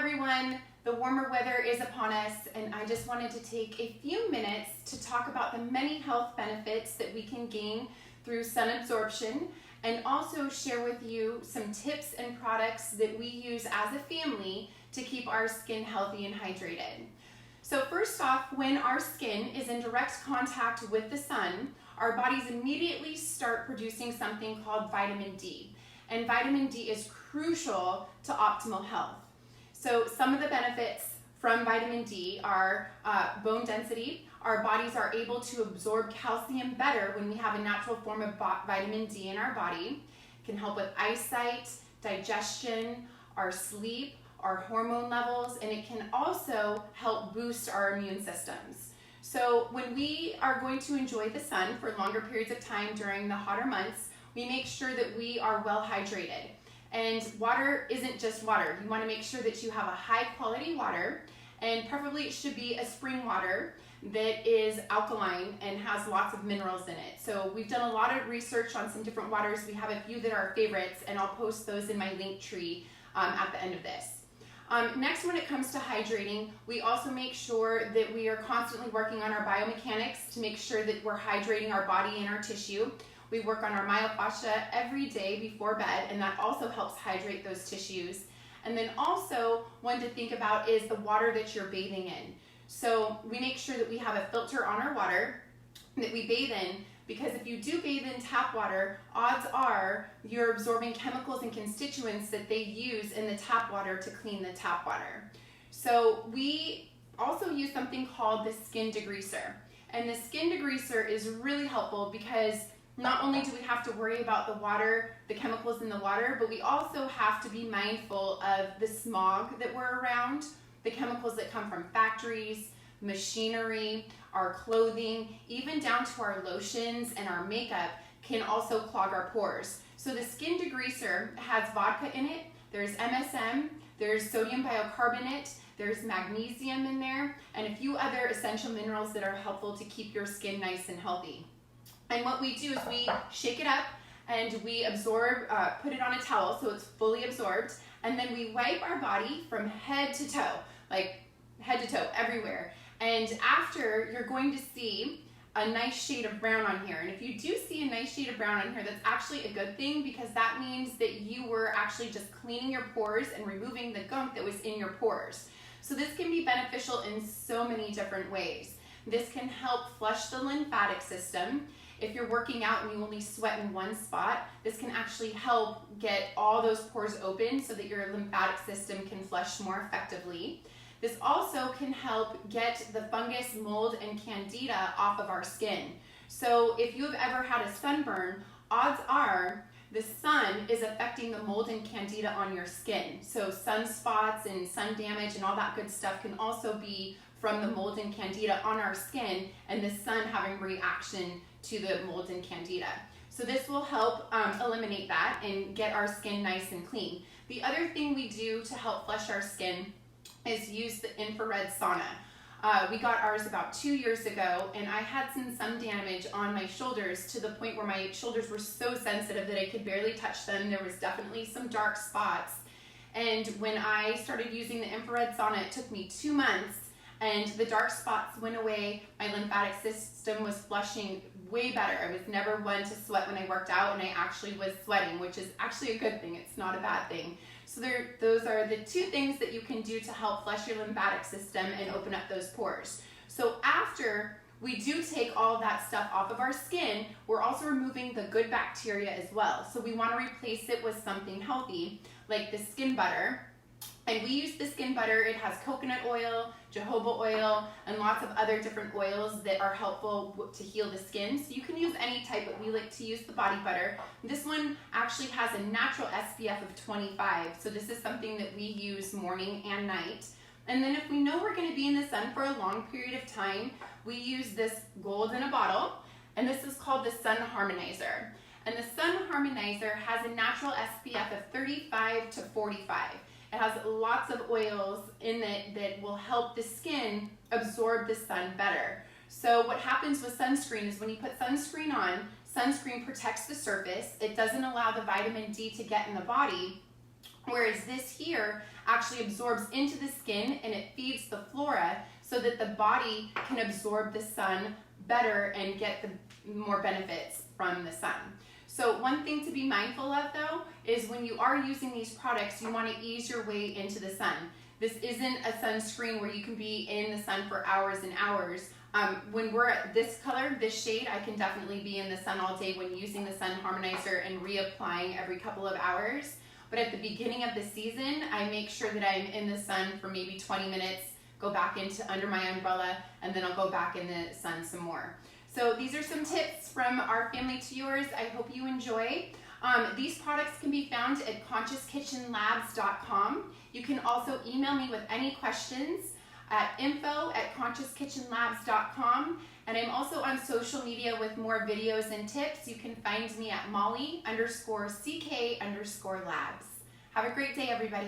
everyone, the warmer weather is upon us, and I just wanted to take a few minutes to talk about the many health benefits that we can gain through sun absorption, and also share with you some tips and products that we use as a family to keep our skin healthy and hydrated. So first off, when our skin is in direct contact with the sun, our bodies immediately start producing something called vitamin D. And vitamin D is crucial to optimal health. So some of the benefits from vitamin D are bone density. Our bodies are able to absorb calcium better when we have a natural form of vitamin D in our body. It can help with eyesight, digestion, our sleep, our hormone levels, and it can also help boost our immune systems. So when we are going to enjoy the sun for longer periods of time during the hotter months, we make sure that we are well hydrated. And water isn't just water. You want to make sure that you have a high quality water, and preferably it should be a spring water that is alkaline and has lots of minerals in it. So we've done a lot of research on some different waters. We have a few that are favorites, and I'll post those in my link tree at the end of this. Next, when it comes to hydrating, we also make sure that we are constantly working on our biomechanics to make sure that we're hydrating our body and our tissue. We work on our myofascia every day before bed, and that also helps hydrate those tissues. And then also, one to think about is the water that you're bathing in. So we make sure that we have a filter on our water that we bathe in, because if you do bathe in tap water, odds are you're absorbing chemicals and constituents that they use in the tap water to clean the tap water. So we also use something called the skin degreaser. And the skin degreaser is really helpful because not only do we have to worry about the water, the chemicals in the water, but we also have to be mindful of the smog that we're around, the chemicals that come from factories, machinery, our clothing, even down to our lotions and our makeup can also clog our pores. So the skin degreaser has vodka in it, there's MSM, there's sodium bicarbonate, there's magnesium in there, and a few other essential minerals that are helpful to keep your skin nice and healthy. And what we do is we shake it up and we absorb, put it on a towel so it's fully absorbed, and then we wipe our body from head to toe, like head to toe, everywhere. And after, you're going to see a nice shade of brown on here. And if you do see a nice shade of brown on here, that's actually a good thing, because that means that you were actually just cleaning your pores and removing the gunk that was in your pores. So this can be beneficial in so many different ways. This can help flush the lymphatic system. If you're working out and you only sweat in one spot, this can actually help get all those pores open so that your lymphatic system can flush more effectively. This also can help get the fungus, mold, and candida off of our skin. So if you've ever had a sunburn, odds are the sun is affecting the mold and candida on your skin. So sunspots and sun damage and all that good stuff can also be from the mold and candida on our skin, and the sun having reaction to the mold and candida. So this will help eliminate that and get our skin nice and clean. The other thing we do to help flush our skin is use the infrared sauna. We got ours about 2 years ago, and I had some sun damage on my shoulders to the point where my shoulders were so sensitive that I could barely touch them. There was definitely some dark spots. And when I started using the infrared sauna, it took me 2 months, and the dark spots went away. My lymphatic system was flushing way better. I was never one to sweat when I worked out, and I actually was sweating, which is actually a good thing. It's not a bad thing. So those are the two things that you can do to help flush your lymphatic system and open up those pores. So after we do take all that stuff off of our skin, we're also removing the good bacteria as well. So we want to replace it with something healthy, like the skin butter. And we use the skin butter. It has coconut oil, jojoba oil, and lots of other different oils that are helpful to heal the skin. So you can use any type, but we like to use the body butter. This one actually has a natural SPF of 25. So this is something that we use morning and night. And then if we know we're going to be in the sun for a long period of time, we use this gold in a bottle. And this is called the Sun Harmonizer. And the Sun Harmonizer has a natural SPF of 35 to 45. It has lots of oils in it that will help the skin absorb the sun better. So what happens with sunscreen is when you put sunscreen on, sunscreen protects the surface. It doesn't allow the vitamin D to get in the body. Whereas this here actually absorbs into the skin and it feeds the flora so that the body can absorb the sun better and get the more benefits from the sun. So one thing to be mindful of though is when you are using these products, you want to ease your way into the sun. This isn't a sunscreen where you can be in the sun for hours and hours. When we're at this color, this shade, I can definitely be in the sun all day when using the sun harmonizer and reapplying every couple of hours. But at the beginning of the season, I make sure that I'm in the sun for maybe 20 minutes, go back into under my umbrella, and then I'll go back in the sun some more. So these are some tips from our family to yours. I hope you enjoy. These products can be found at consciouskitchenlabs.com. You can also email me with any questions at info@consciouskitchenlabs.com. And I'm also on social media with more videos and tips. You can find me at Molly_CK_labs. Have a great day, everybody.